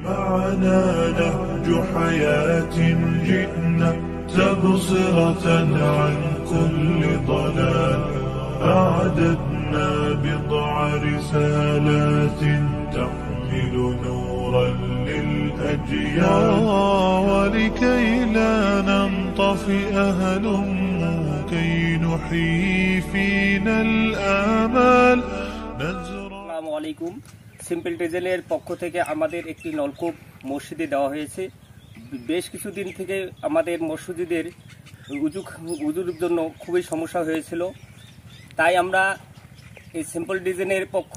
معنا نهج حياة جئنا تبصرة عن كل ضلال أعددنا بضع رسالات تحمل نورا للأجيال ولكي لا ننطفئ هلموا كي نحيي فينا الآمال আসসালামু আলাইকুম। সিম্পল ডিজেলের পক্ষ থেকে আমাদের একটি নলকূপ মসজিদে দেওয়া হয়েছে। বেশ কিছুদিন থেকে আমাদের মসজিদের উজুর জন্য খুবই সমস্যা হয়েছিল, তাই আমরা এই সিম্পল ডিজেলের পক্ষ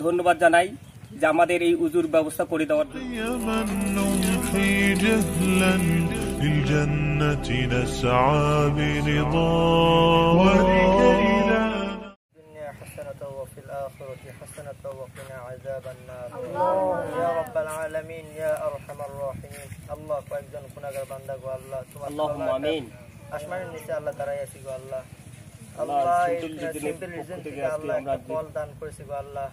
ধন্যবাদ জানাই যে আমাদের এই উজুর ব্যবস্থা করে দেওয়ার জন্য। وفي الآخرة حسنة وقنا عذاب النار يا رب العالمين يا أرحم الراحمين الله কয়েকজন গুনাহগার বান্দা গো আল্লাহ আল্লাহুম্মা আমিন। আসমানের নিচে আল্লাহ দাঁড়ায় আছি গো আল্লাহ। আল্লাহ সিম্পল রিজন থেকে আল্লাহ একটা কল দান করেছি গো আল্লাহ।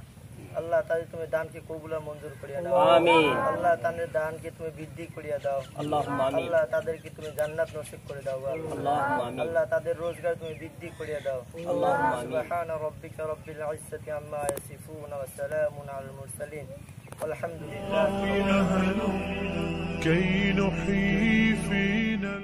আল্লাহ তাদের তুমি দানকে কবুল মঞ্জুর করিয়া দাও আমিন। আল্লাহ তাদের দানকে তুমি বৃদ্ধি করিয়া দাও আল্লাহুম্মা আমিন। আল্লাহ তাদেরকে তুমি জান্নাত নসিব করে দাও আল্লাহুম্মা আমিন। আল্লাহ তাদের রোজগার তুমি বৃদ্ধি করিয়া দাও আল্লাহুম্মা আমিন। সুবহানা রাব্বিকা রাব্বিল ইজ্জাতি আম্মা ইয়াসিফুন ওয়া সালামুন আলাল মুরসালিন والحمد لله كي نحيي فينا